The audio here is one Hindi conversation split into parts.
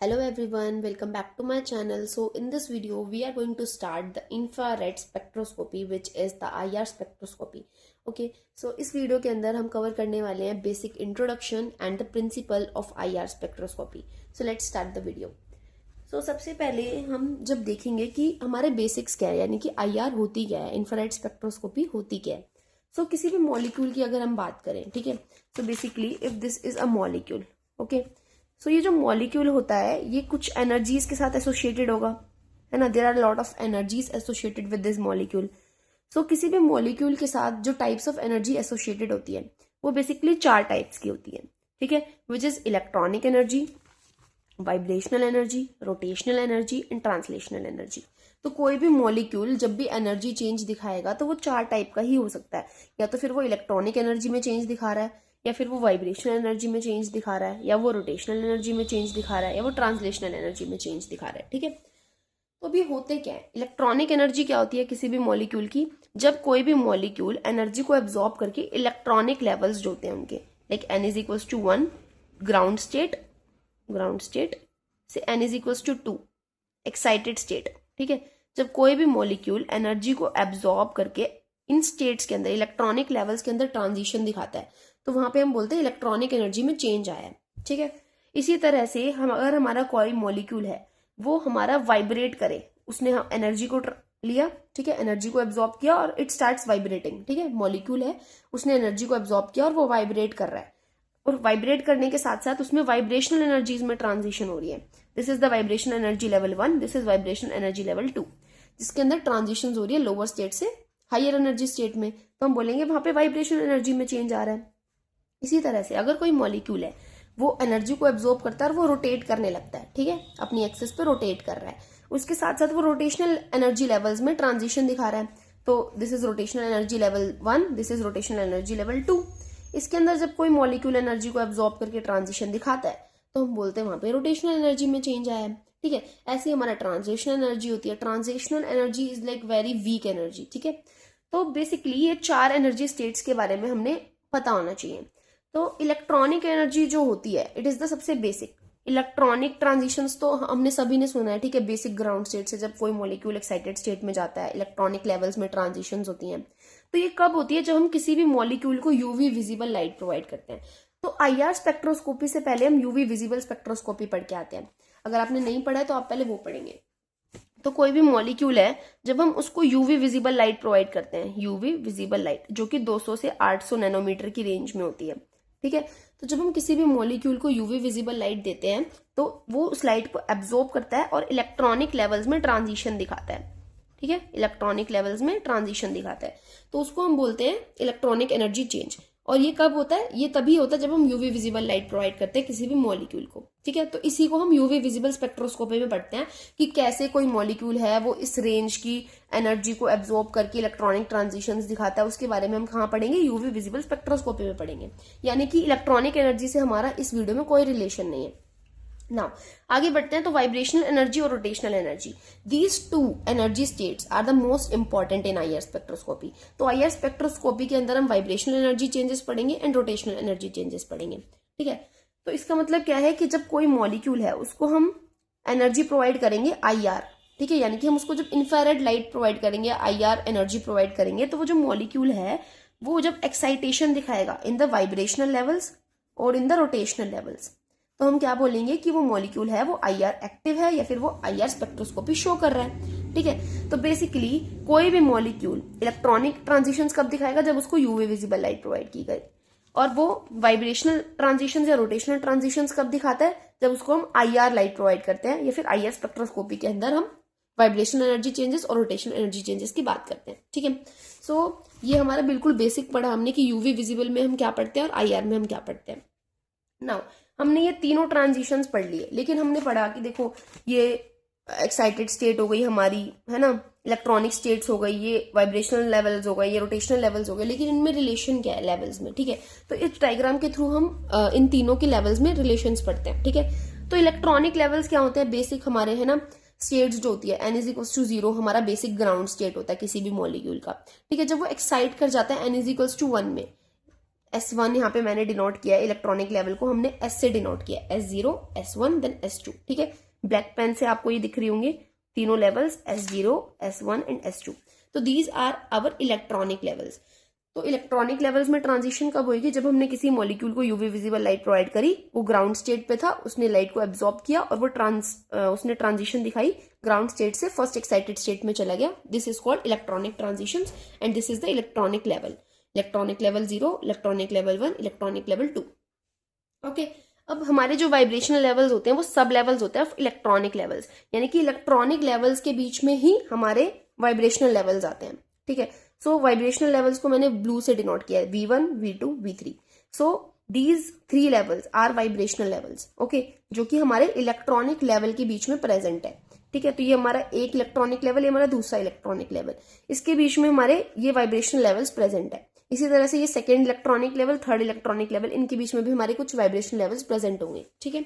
Hello everyone, welcome back to my channel. So in this video we are going to start the infrared spectroscopy which is the IR spectroscopy. Okay, so इस वीडियो के अंदर हम कवर करने वाले हैं basic introduction and the principle of IR spectroscopy. So let's start the video. So सबसे पहले हम जब देखेंगे कि हमारे बेसिक्स क्या है, यानी कि IR होती क्या है, इंफ्रारेड स्पेक्ट्रोस्कोपी होती क्या है. सो किसी भी मॉलिक्यूल की अगर हम बात करें, ठीक है, so basically if this is a molecule, okay, so ये जो मॉलिक्यूल होता है ये कुछ एनर्जीज के साथ एसोसिएटेड होगा, है ना. There are lot of energies associated with this molecule. So किसी भी मॉलिक्यूल के साथ जो टाइप्स ऑफ एनर्जी एसोसिएटेड होती है वो बेसिकली 4 टाइप्स की होती है, ठीक है, which is electronic energy, vibrational energy, rotational energy and translational energy. तो कोई भी मॉलिक्यूल जब भी एनर्जी चेंज दिखाएगा तो वो 4 टाइप का ही हो सकता है. या तो फिर वो इलेक्ट्रॉनिक एनर्जी में चेंज दिखा रहा है, या फिर वो वाइब्रेशनल एनर्जी में चेंज दिखा रहा है, या वो रोटेशनल एनर्जी में चेंज दिखा रहा है, या वो ट्रांसलेशनल एनर्जी में चेंज दिखा रहा है, ठीक है. तो अभी होते क्या है, इलेक्ट्रॉनिक एनर्जी क्या होती है किसी भी मॉलिक्यूल की, जब कोई भी मॉलिक्यूल एनर्जी को एब्जॉर्ब करके इलेक्ट्रॉनिक लेवल्स जो होते हैं उनके, like n is equals to 1 ground state से n is equals to 2 excited state, ठीक है. जब कोई भी मॉलिक्यूल एनर्जी को एब्जॉर्ब करके इन स्टेट्स के अंदर, इलेक्ट्रॉनिक लेवल्स के अंदर ट्रांजिशन दिखाता है, तो वहां पे हम बोलते हैं इलेक्ट्रॉनिक एनर्जी में चेंज आया है, ठीक है. इसी तरह से हम अगर हमारा कोई मॉलिक्यूल है वो हमारा वाइब्रेट करे, उसने हम एनर्जी को लिया, ठीक है, एनर्जी को एब्जॉर्ब किया और इट स्टार्ट्स वाइब्रेटिंग, ठीक है. मॉलिक्यूल है, उसने एनर्जी को एब्जॉर्ब किया और वो वाइब्रेट कर रहा है, और वाइब्रेट करने के साथ साथ उसमें वाइब्रेशनल एनर्जीज में ट्रांजिशन हो रही है. This is the vibration energy level 1, this is vibration energy level 2, जिसके अंदर ट्रांजिशन हो रही है लोअर स्टेट से हायर एनर्जी स्टेट में. तो हम बोलेंगे वहां पे वाइब्रेशन एनर्जी में चेंज आ रहा है. इसी तरह से अगर कोई मॉलिक्यूल है वो एनर्जी को एब्जॉर्ब करता है और वो रोटेट करने लगता है, ठीक है, अपनी एक्सिस पे रोटेट कर रहा है, उसके साथ साथ वो रोटेशनल एनर्जी लेवल्स में ट्रांजिशन दिखा रहा है. तो this is rotational energy level 1, this is rotational energy level 2. इसके अंदर जब कोई मॉलिक्यूल एनर्जी को एब्जॉर्ब करके ट्रांजिशन दिखाता है तो हम बोलते हैं वहां पे रोटेशनल एनर्जी में चेंज आया है, ठीक है. ऐसे हमारा ट्रांजिशनल एनर्जी होती है. Transitional energy is like very weak energy, ठीक है. तो बेसिकली ये 4 एनर्जी स्टेट्स के बारे में हमने पता होना चाहिए. तो इलेक्ट्रॉनिक एनर्जी जो होती है इट इज द सबसे बेसिक. इलेक्ट्रॉनिक ट्रांजिशंस तो हमने सभी ने सुना है, ठीक है, बेसिक ग्राउंड स्टेट से जब कोई मॉलिक्यूल एक्साइटेड स्टेट में जाता है इलेक्ट्रॉनिक लेवल्स में ट्रांजिशंस होती हैं. तो ये कब होती है, जब हम किसी भी मॉलिक्यूल को यूवी विजिबल लाइट प्रोवाइड करते हैं. तो आईआर स्पेक्ट्रोस्कोपी से पहले हम यूवी विजिबल स्पेक्ट्रोस्कोपी पढ़ के आते हैं. अगर आपने नहीं पढ़ा है तो आप पहले वो पढ़ेंगे. तो कोई भी मॉलिक्यूल है जब हम उसको यूवी विजिबल लाइट प्रोवाइड करते हैं, यूवी विजिबल लाइट जो कि 200 से 800 नैनोमीटर की रेंज में होती है, ठीक है. तो जब हम किसी भी मॉलिक्यूल को यूवी विजिबल लाइट देते हैं तो वो उस लाइट को एब्जॉर्ब करता है और इलेक्ट्रॉनिक लेवल्स में ट्रांजिशन दिखाता है, ठीक है, इलेक्ट्रॉनिक लेवल्स में ट्रांजिशन दिखाता है. तो उसको हम बोलते हैं इलेक्ट्रॉनिक एनर्जी चेंज. और ये कब होता है, ये तभी होता है जब हम यूवी विजिबल लाइट प्रोवाइड करते हैं किसी भी मॉलिक्यूल को, ठीक है. तो इसी को हम यूवी विजिबल स्पेक्ट्रोस्कोपी में पढ़ते हैं कि कैसे कोई मॉलिक्यूल है वो इस रेंज की एनर्जी को एब्जॉर्ब करके इलेक्ट्रॉनिक ट्रांजिशंस दिखाता है. उसके बारे में हम कहाँ पढ़ेंगे, यूवी विजिबल स्पेक्ट्रोस्कोपी में पढ़ेंगे. यानी कि इलेक्ट्रॉनिक एनर्जी से हमारा इस वीडियो में कोई रिलेशन नहीं है. नाउ आगे बढ़ते हैं. तो वाइब्रेशनल एनर्जी और rotational energy, these 2 energy states are the most important in IR spectroscopy. तो आईआर स्पेक्ट्रोस्कोपी के अंदर हम वाइब्रेशनल एनर्जी चेंजेस पढ़ेंगे एंड रोटेशनल एनर्जी चेंजेस पढ़ेंगे, ठीक है. तो इसका मतलब क्या है कि जब कोई मॉलिक्यूल है उसको हम एनर्जी प्रोवाइड करेंगे आईआर, ठीक है, यानी कि हम उसको जब इंफ्रारेड लाइट प्रोवाइड करेंगे, आईआर एनर्जी प्रोवाइड करेंगे, तो वो जो मॉलिक्यूल है वो जब एक्साइटेशन दिखाएगा इन द वाइब्रेशनल लेवल्स और इन द रोटेशनल लेवल्स, तो हम क्या बोलेंगे कि वो मॉलिक्यूल है वो आईआर एक्टिव है या फिर वो आईआर स्पेक्ट्रोस्कोपी शो कर रहा है, ठीक है. तो बेसिकली कोई भी मॉलिक्यूल इलेक्ट्रॉनिक ट्रांजिशंस कब दिखाएगा, जब उसको यूवी विजिबल लाइट प्रोवाइड की गई. और वो वाइब्रेशनल ट्रांजिशंस या रोटेशनल ट्रांजिशंस कब दिखाता है, जब उसको हम आईआर लाइट प्रोवाइड करते हैं या फिर आईआर स्पेक्ट्रोस्कोपी के अंदर हम वाइब्रेशनल एनर्जी चेंजेस और रोटेशनल एनर्जी चेंजेस की बात करते हैं, ठीक है. सो ये हमारा बिल्कुल बेसिक पढ़ा हमने कि यूवी विजिबल में हम क्या पढ़ते हैं और आईआर में हम क्या पढ़ते हैं. नाउ हमने ये तीनों ट्रांजिशंस पढ़ लिए, लेकिन हमने पढ़ा कि देखो ये एक्साइटेड स्टेट हो गई हमारी, है ना, इलेक्ट्रॉनिक स्टेट्स हो गई, ये वाइब्रेशनल लेवल्स हो गए, ये रोटेशनल लेवल्स हो गए, लेकिन इनमें रिलेशन क्या है लेवल्स में, ठीक है. तो इस डायग्राम के थ्रू हम इन तीनों के लेवल्स में रिलेशंस पढ़ते हैं, ठीक है. तो इलेक्ट्रॉनिक लेवल्स क्या होते हैं, बेसिक हमारे, है ना, स्टेट्स जो होती है n इज इक्वल्स टू 0 हमारा बेसिक ग्राउंड स्टेट होता है किसी भी मॉलिक्यूल का, ठीक है. जब वो एक्साइट कर जाता है n इज इक्वल्स टू 1 में, S1 यहाँ पे मैंने डिनोट किया है, इलेक्ट्रॉनिक लेवल को हमने S से डिनोट किया, S0, S1 देन S2, ठीक है। ब्लैक पेन से आपको ये दिख रही होंगी तीनों levels, S0, S1 and S2। तो these are our electronic levels. तो इलेक्ट्रॉनिक लेवल्स में ट्रांजिशन कब होगी? जब हमने किसी मॉलिक्यूल को यूवी विजिबल लाइट प्रोवाइड करी, वो ग्राउंड स्टेट पे था, उसने लाइट को एब्जॉर्ब किया और वो उसने ट्रांजिशन दिखाई, ग्राउंड स्टेट से फर्स्ट एक्साइटेड स्टेट में चला गया। This is called electronic transition and this is the electronic level. Electronic level 0, electronic level 1, electronic level 2। Okay, अब हमारे जो वाइब्रेशनल लेवल्स होते हैं वो सब लेवल्स होते हैं ऑफ इलेक्ट्रॉनिक लेवल्स, यानी कि इलेक्ट्रॉनिक लेवल्स के बीच में ही हमारे वाइब्रेशनल लेवल्स आते हैं, ठीक है। सो वाइब्रेशनल लेवल्स को मैंने ब्लू से डिनोट किया है, V1, V2, V3। So these 3 levels are vibrational levels, okay, जो कि हमारे इलेक्ट्रॉनिक लेवल के बीच में प्रेजेंट है, ठीक है। तो ये हमारा एक इलेक्ट्रॉनिक लेवल, ये हमारा दूसरा इलेक्ट्रॉनिक लेवल, इसके बीच में हमारे ये वाइब्रेशनल लेवल्स प्रेजेंट है। इसी तरह से ये second electronic level, third electronic level, इनके बीच में भी हमारे कुछ वाइब्रेशन लेवल्स प्रेजेंट होंगे, ठीक है।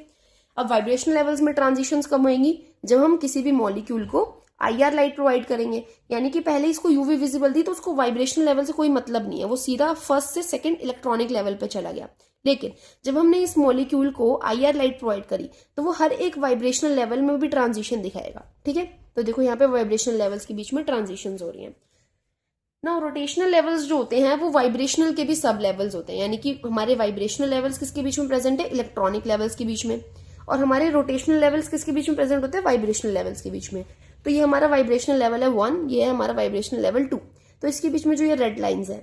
अब वाइब्रेशन लेवल्स में ट्रांजिशंस कब होंगी? जब हम किसी भी मॉलिक्यूल को IR लाइट प्रोवाइड करेंगे, यानी कि पहले इसको यूवी विजिबल दी तो उसको वाइब्रेशन लेवल से कोई मतलब नहीं है, वो सीधा फर्स्ट से सेकंड इलेक्ट्रॉनिक लेवल पे चला गया। लेकिन जब हमने इस मॉलिक्यूल को IR लाइट प्रोवाइड करी तो वो हर एक वाइब्रेशनल लेवल में भी ट्रांजिशन दिखाएगा, ठीक है। तो देखो यहाँ पे वाइब्रेशनल लेवल्स के बीच में ट्रांजिशंस हो रही हैं। ना रोटेशनल लेवल्स जो होते हैं वो वाइब्रेशनल के भी सब लेवल्स होते हैं, यानी कि हमारे वाइब्रेशनल लेवल्स किसके बीच में प्रेजेंट है? इलेक्ट्रॉनिक लेवल्स के बीच में। और हमारे रोटेशनल लेवल्स किसके बीच में प्रेजेंट होते हैं? वाइब्रेशनल लेवल्स के बीच में। तो ये हमारा वाइब्रेशनल लेवल है 1, ये है हमारा वाइब्रेशनल लेवल 2। तो इसके बीच में जो ये रेड लाइंस है,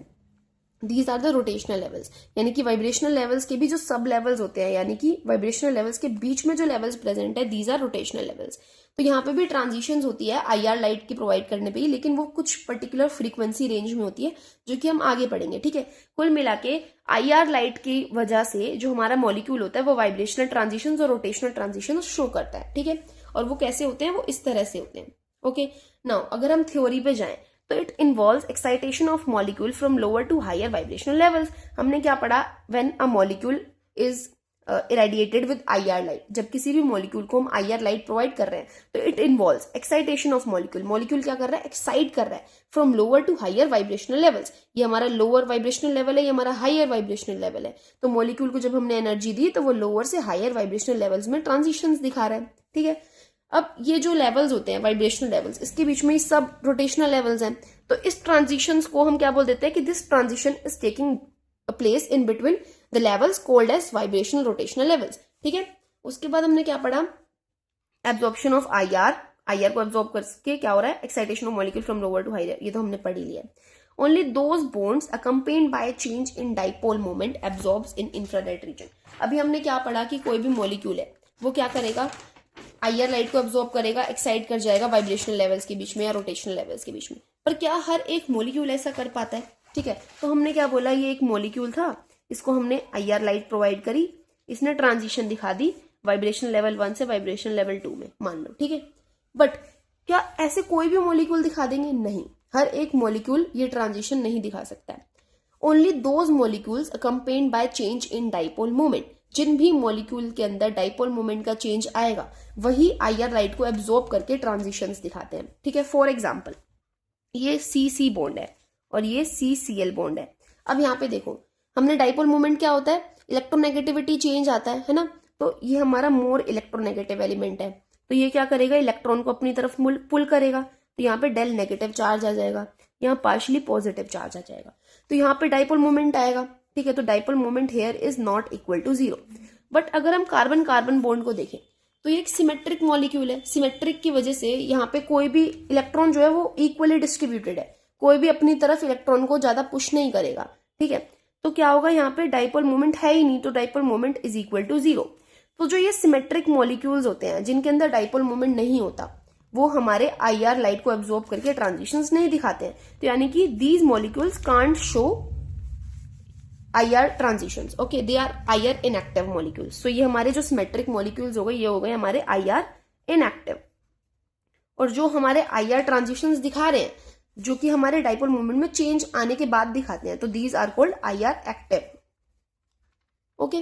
these are the rotational levels, यानी कि वाइब्रेशनल लेवल्स के भी जो सब लेवल्स होते हैं, यानी कि वाइब्रेशनल लेवल्स के बीच में जो लेवल्स प्रेजेंट है, दीज आर रोटेशनल लेवल्स। तो यहाँ पे भी ट्रांजिशंस होती है IR लाइट की प्रोवाइड करने पे ही, लेकिन वो कुछ पर्टिकुलर फ्रीक्वेंसी रेंज में होती है जो कि हम आगे पढ़ेंगे, ठीक है। कुल मिला के IR लाइट की वजह से जो हमारा मॉलिक्यूल होता है वो वाइब्रेशनल ट्रांजिशंस और रोटेशनल ट्रांजिशंस शो करता है, ठीक है। और वो कैसे होते हैं? वो इस तरह से होते हैं, ओके। नाउ अगर हम थ्योरी पे जाएं तो it involves excitation of molecule from lower to higher vibrational levels. हमने क्या पढ़ा? When a molecule is irradiated with IR light, जब किसी भी मॉलिक्यूल को हम IR लाइट प्रोवाइड कर रहे हैं तो it involves excitation of molecule. Molecule क्या कर रहा है? एक्साइट कर रहा है from lower to higher vibrational levels. ये हमारा लोअर वाइब्रेशनल लेवल है, ये हमारा हायर वाइब्रेशनल लेवल है। तो मॉलिक्यूल को जब हमने एनर्जी दी तो वो लोअर से हायर वाइब्रेशनल लेवल्स में ट्रांजिशंस दिखा रहा है, ठीक है। अब ये जो लेवल्स होते हैं वाइब्रेशनल लेवल्स, इसके बीच में सब रोटेशनल लेवल्स हैं। तो इस ट्रांजिशंस को हम क्या बोल देते हैं कि this transition is taking a place in between the levels called as vibrational rotational levels, ठीक है। उसके बाद हमने क्या पढ़ा? एब्जॉर्प्शन ऑफ IR को एब्जॉर्ब करके क्या हो रहा है? Excitation of molecule from lower to higher, ये तो हमने पढ़ ही लिया। Only those bonds accompanied by change in dipole moment absorbs in infrared region. अभी हमने क्या पढ़ा कि कोई भी मॉलिक्यूल है वो क्या करेगा? IR लाइट को एब्जॉर्ब करेगा, एक्साइट कर जाएगा वाइब्रेशनल लेवल्स के बीच में या रोटेशनल लेवल्स के बीच में। पर क्या हर एक मॉलिक्यूल ऐसा कर पाता है? ठीक है, तो हमने क्या बोला, ये एक मॉलिक्यूल था, इसको हमने IR लाइट प्रोवाइड करी, इसने ट्रांजिशन दिखा दी वाइब्रेशनल लेवल 1 से वाइब्रेशनल लेवल 2 में, मान लो, ठीक है। बट क्या ऐसे कोई भी मॉलिक्यूल दिखा देंगे? नहीं, हर एक मॉलिक्यूल ये ट्रांजिशन नहीं दिखा सकता है। Only those molecules accompanied by change in dipole moment, जिन भी मॉलिक्यूल के अंदर डाइपोल मोमेंट का चेंज आएगा वही IR लाइट को एब्जॉर्ब करके ट्रांजिशंस दिखाते हैं, ठीक है। फॉर एग्जांपल, ये CC बॉन्ड है और ये CCl बॉन्ड है। अब यहाँ पे देखो, हमने डाइपोल मोमेंट क्या होता है, इलेक्ट्रोनेगेटिविटी चेंज आता है ना, तो ये हमारा मोर इलेक्ट्रोनेगेटिव एलिमेंट है, तो ये क्या करेगा, इलेक्ट्रॉन को अपनी तरफ पुल करेगा, तो यहाँ पे डेल नेगेटिव चार्ज आ जाएगा, यहाँ पार्शली पॉजिटिव चार्ज आ जाएगा, तो यहाँ पे डाइपोल मोमेंट आएगा, ठीक है। तो dipole moment here is not equal to 0। But अगर हम कार्बन कार्बन बॉन्ड को देखें तो ये एक सिमेट्रिक मॉलिक्यूल है, सिमेट्रिक की वजह से यहाँ पे कोई भी इलेक्ट्रॉन जो है वो इक्वली डिस्ट्रीब्यूटेड है, कोई भी अपनी तरफ इलेक्ट्रॉन को ज्यादा पुश नहीं करेगा, ठीक है। तो क्या होगा, यहाँ पे डाइपोल मोमेंट है ही नहीं, तो dipole moment is equal to 0। तो जो ये सिमेट्रिक मॉलिक्यूल्स होते हैं जिनके अंदर डाइपोल मोमेंट नहीं होता, वो हमारे IR लाइट को एब्जॉर्ब करके ट्रांजिशंस नहीं दिखाते हैं, तो यानी कि these molecules can't show IR transitions, okay, they are IR inactive molecules. तो ये हमारे जो सिमेट्रिक मॉलिक्यूल्स हो गए, ये हो गए हमारे IR इनएक्टिव। और जो हमारे IR ट्रांजिशंस दिखा रहे हैं, जो कि हमारे डाइपोल मोमेंट में चेंज आने के बाद दिखाते हैं, तो these are called IR active, okay.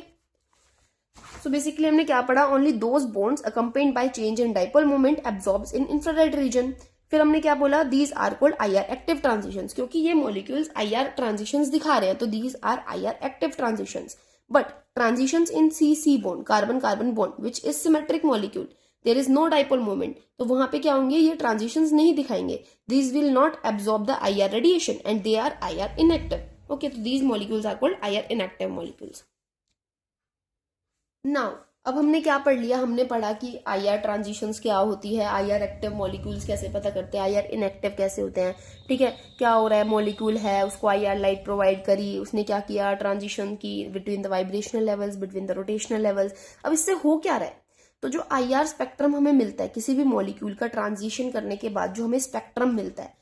So basically हमने क्या पढ़ा, only those bonds accompanied by change in dipole moment absorbs in infrared region. फिर हमने क्या बोला, these are called IR active transitions, क्योंकि ये मॉलिक्यूल्स IR ट्रांजिशंस दिखा रहे हैं, तो these are IR active transitions. But transitions in C bond, carbon carbon bond which is symmetric molecule, there is no dipole moment, तो वहां पे क्या होंगे, ये ट्रांजिशंस नहीं दिखाएंगे. These will not absorb the IR radiation and they are IR inactive. Okay, तो these molecules are called IR inactive molecules. Now अब हमने क्या पढ़ लिया, हमने पढ़ा कि IR ट्रांजिशंस क्या होती है, IR एक्टिव मॉलिक्यूल्स कैसे पता करते हैं, IR इनएक्टिव कैसे होते हैं. ठीक है, क्या हो रहा है, मॉलिक्यूल है, उसको IR लाइट प्रोवाइड करी, उसने क्या किया, ट्रांजिशन की between the vibrational levels, between the rotational levels. अब इससे हो क्या रहा है, तो जो IR स्पेक्ट्रम हमें मिलता है किसी भी मॉलिक्यूल का ट्रांजिशन करने के बाद, जो हमें स्पेक्ट्रम मिलता है,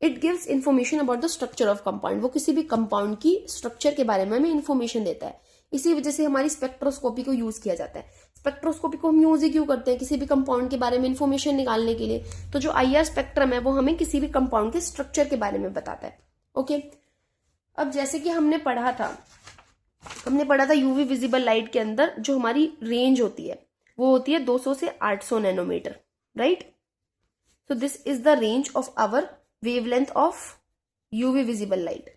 it gives information about the structure of compound. वो किसी भी कंपाउंड की स्ट्रक्चर के बारे में हमें इन्फॉर्मेशन देता है. इसी वजह से हमारी स्पेक्ट्रोस्कोपी को यूज किया जाता है. स्पेक्ट्रोस्कोपी को हम यूज ही क्यों करते हैं, किसी भी कंपाउंड के बारे में इन्फॉर्मेशन निकालने के लिए. तो जो IR स्पेक्ट्रम है वो हमें किसी भी कंपाउंड के स्ट्रक्चर के बारे में बताता है. ओके, अब जैसे कि हमने पढ़ा था यूवी विजिबल लाइट के अंदर जो हमारी रेंज होती है वो होती है 200 से 800 nanometre, right. So this is the range of our wavelength of UV visible light.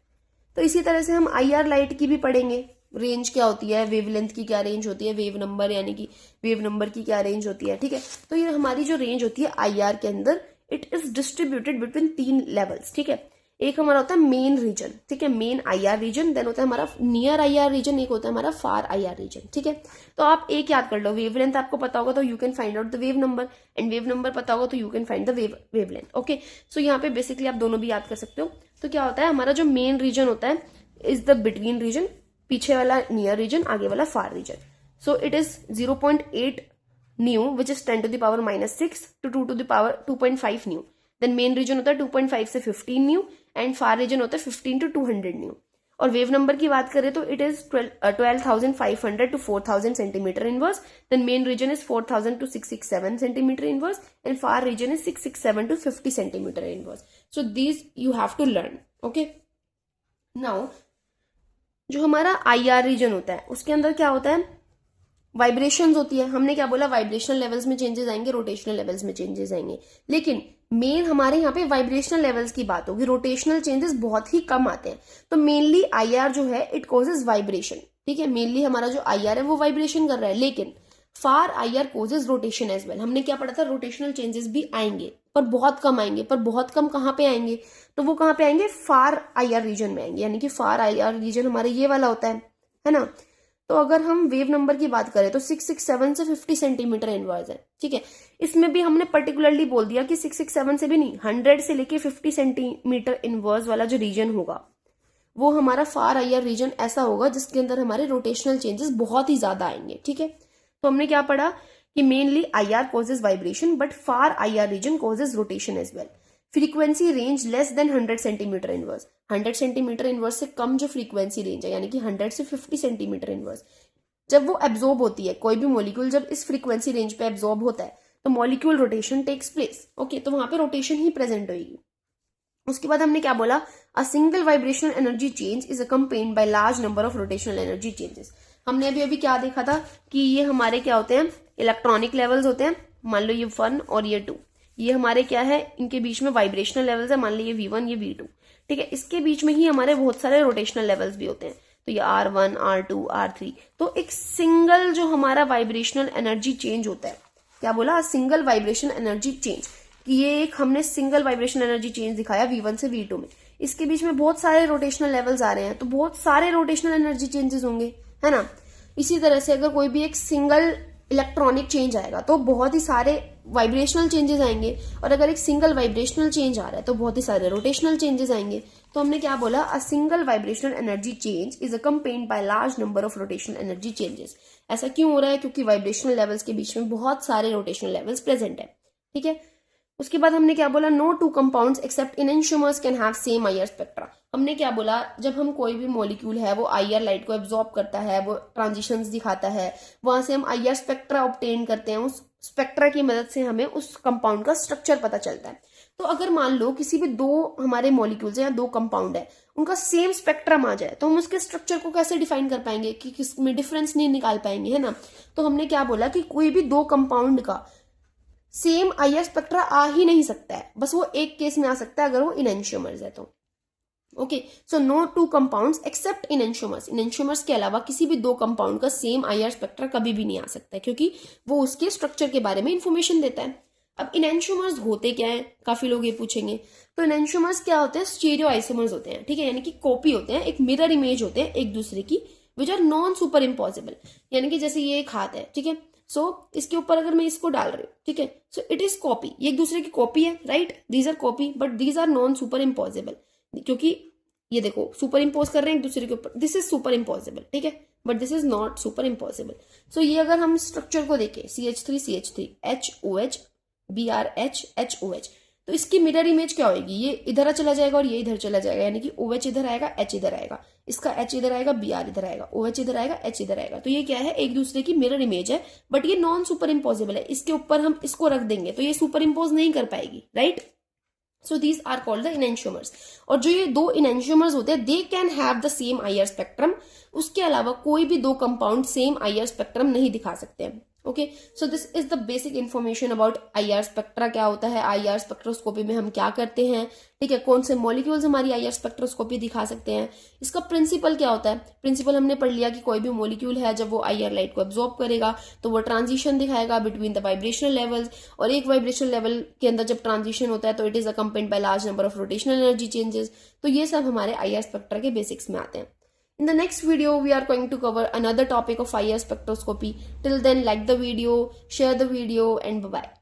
तो इसी तरह से हम IR लाइट की भी पढ़ेंगे, रेंज क्या होती है, वेवलेंथ की क्या रेंज होती है, वेव नंबर यानी कि वेव नंबर की क्या रेंज होती है. ठीक है, तो ये हमारी जो रेंज होती है IR के अंदर, it is distributed between 3 levels. ठीक है, एक हमारा होता है मेन रीजन, ठीक है, मेन IR रीजन, देन होता है हमारा नियर IR रीजन, एक होता है हमारा फार IR रीजन. ठीक है, तो आप एक याद कर लो, वेवलेंथ आपको पता होगा तो you can find out the wave number, and wave number पता होगा तो you can find the wavelength. Okay, so यहाँ पे बेसिकली आप दोनों भी याद कर सकते हो. तो क्या होता है, हमारा जो मेन रीजन होता है इज द बिटवीन रीजन, पीछे वाला नियर रीजन, आगे वाला far region. So it is 0.8 nu which is 10 to the power -6 to 2 to the power 2.5 mu. Then main region होता है 2.5 से 15 न्यू, एंड फार रीजन होता है 15 to 200 न्यू. और वेव नंबर की बात करें तो it is 12,500 to 4,000 centimetre inverse. Then main region is 4,000 to 667 centimetre inverse, and far region is 667 to 50 centimetre inverse. So these you have to learn. Okay, now जो हमारा IR रीजन होता है उसके अंदर क्या होता है, वाइब्रेशंस होती है. हमने क्या बोला, वाइब्रेशनल लेवल्स में चेंजेस आएंगे, रोटेशनल लेवल्स में चेंजेस आएंगे. लेकिन मेन हमारे यहाँ पे वाइब्रेशनल लेवल्स की बात होगी, रोटेशनल चेंजेस बहुत ही कम आते हैं. तो मेनली IR जो है इट कॉजेज वाइब्रेशन. ठीक है, मेनली हमारा जो IR है वो वाइब्रेशन कर रहा है, लेकिन far IR causes rotation as well. हमने क्या पढ़ा था, रोटेशनल चेंजेस भी आएंगे पर बहुत कम आएंगे. पर बहुत कम कहाँ पे आएंगे, तो वो कहाँ पे आएंगे, फार IR रीजन में आएंगे. यानी कि फार IR रीजन हमारे ये वाला होता है ना. तो अगर हम वेव नंबर की बात करें तो 667 से 50 सेंटीमीटर इनवर्स है. ठीक है, इसमें भी हमने पर्टिकुलरली बोल दिया कि 667 से भी नहीं, 100 से लेके 50 सेंटीमीटर इनवर्स वाला जो रीजन होगा वो हमारा फार IR रीजन ऐसा होगा जिसके अंदर हमारे रोटेशनल चेंजेस बहुत ही ज्यादा आएंगे. ठीक है, तो हमने क्या पढ़ा कि mainly IR causes vibration but far IR region causes rotation as well. Frequency range less than 100 centimetre inverse. 100 centimetre inverse से कम जो फ्रीक्वेंसी रेंज है, यानी कि 100 से 50 सेंटीमीटर इनवर्स, जब वो एब्जॉर्ब होती है, कोई भी मॉलिक्यूल जब इस फ्रीक्वेंसी रेंज पे एब्जॉर्ब होता है तो molecule rotation takes place. Okay, तो वहां पे रोटेशन ही प्रेजेंट होगी. उसके बाद हमने क्या बोला, a single vibrational energy change is accompanied by large number of rotational energy changes. हमने अभी क्या देखा था कि ये हमारे क्या होते हैं, इलेक्ट्रॉनिक लेवल्स होते हैं. मान लो ये 1 और ये 2, ये हमारे क्या है, इनके बीच में वाइब्रेशनल लेवल्स है. मान लो ये V1 ये V2. ठीक है, इसके बीच में ही हमारे बहुत सारे रोटेशनल लेवल्स भी होते हैं. तो ये R1 R2 R3. तो एक सिंगल जो हमारा वाइब्रेशनल एनर्जी चेंज होता है, क्या बोला, सिंगल वाइब्रेशन एनर्जी चेंज, कि ये एक हमने सिंगल वाइब्रेशन एनर्जी चेंज दिखाया V1 से V2 में. इसके बीच में बहुत सारे रोटेशनल लेवल्स आ रहे हैं, तो बहुत सारे रोटेशनल एनर्जी चेंजेस होंगे, है ना. इसी तरह से अगर कोई भी एक सिंगल इलेक्ट्रॉनिक चेंज आएगा तो बहुत ही सारे वाइब्रेशनल चेंजेस आएंगे, और अगर एक सिंगल वाइब्रेशनल चेंज आ रहा है तो बहुत ही सारे रोटेशनल चेंजेस आएंगे. तो हमने क्या बोला, a single vibrational energy change is accompanied by large number of rotational energy changes. ऐसा क्यों हो रहा है, क्योंकि वाइब्रेशनल लेवल्स के बीच में बहुत सारे रोटेशनल लेवल्स प्रेजेंट है. ठीक है, उसके बाद हमने क्या बोला, no two compounds except enantiomers can have same IR spectra. हमने क्या बोला, जब हम कोई भी मॉलिक्यूल है वो IR लाइट को एब्जॉर्ब करता है, वो ट्रांजिशंस दिखाता है, वहां से हम IR स्पेक्ट्रा ऑब्टेन करते हैं. उस स्पेक्ट्रा की मदद से हमें उस कंपाउंड का स्ट्रक्चर पता चलता है. तो अगर मान लो किसी भी दो हमारे मॉलिक्यूल्स या दो कंपाउंड है, उनका सेम स्पेक्ट्रम आ जाए, तो हम उसके स्ट्रक्चर को कैसे डिफाइन कर पाएंगे, कि किसमें डिफरेंस नहीं निकाल पाएंगे, है ना. तो हमने क्या बोला कि कोई भी दो कंपाउंड का सेम IR स्पेक्ट्रा आ ही नहीं सकता है, बस वो एक केस में आ सकता है अगर वो इनएंशियोमर्स है तो। Okay, so no two compounds except enantiomers, enantiomers के अलावा किसी भी दो कंपाउंड का सेम IR स्पेक्ट्रा कभी भी नहीं आ सकता है, क्योंकि वो उसके स्ट्रक्चर के बारे में इंफॉर्मेशन देता है। अब इनएंशियोमर्स होते क्या है, काफी लोग ये पूछेंगे। तो इनएंशियोमर्स क्या होते हैं, स्टीरियो आइसोमर्स होते हैं, ठीक है, यानी कि कॉपी होते हैं, एक मिरर इमेज होते हैं एक दूसरे की, which are non super impossible. यानी कि जैसे ये एक हाथ है, ठीक है, सो इसके ऊपर अगर मैं इसको डाल रही हूँ, ठीक है, सो इट इज कॉपी, ये एक दूसरे की कॉपी है, right, these are copy but these are non super impossible, क्योंकि ये देखो सुपर इम्पोज कर रहे हैं एक दूसरे के ऊपर, दिस इज सुपर इम्पॉसिबल, ठीक है, but this is not super impossible. So ये अगर हम स्ट्रक्चर को देखें, CH3 HOH BRH HOH, तो इसकी मिरर इमेज क्या होगी, ये इधर चला जाएगा और ये इधर चला जाएगा, यानी कि OH इधर आएगा H इधर आएगा, इसका H इधर आएगा BR इधर आएगा, OH इधर आएगा H इधर आएगा। तो ये क्या है, एक दूसरे की मिरर इमेज है, बट ये नॉन सुपर इम्पॉसिबल है। इसके ऊपर हम इसको रख देंगे तो ये सुपर इम्पोज नहीं कर पाएगी, right. So these are called the enantiomers. और जो ये दो इनएंशियोमर्स होते हैं, they can have the same IR spectrum, उसके अलावा कोई भी दो कंपाउंड सेम IR स्पेक्ट्रम नहीं दिखा सकते हैं। Okay, so this is the basic information about IR spectra, क्या होता है, IR स्पेक्ट्रोस्कोपी में हम क्या करते हैं, ठीक है, कौन से मॉलिक्यूल्स हमारी IR स्पेक्ट्रोस्कोपी दिखा सकते हैं, इसका प्रिंसिपल क्या होता है। प्रिंसिपल हमने पढ़ लिया कि कोई भी मॉलिक्यूल है जब वो IR लाइट को एब्जॉर्ब करेगा तो वो ट्रांजिशन दिखाएगा बिटवीन द वाइब्रेशनल लेवल्स, और एक वाइब्रेशनल लेवल के अंदर जब ट्रांजिशन होता है तो it is accompanied by large number of rotational energy changes. तो ये सब हमारे IR स्पेक्ट्रा के बेसिक्स में आते हैं। In the next video, we are going to cover another topic of IR spectroscopy. Till then, like the video, share the video, and bye-bye.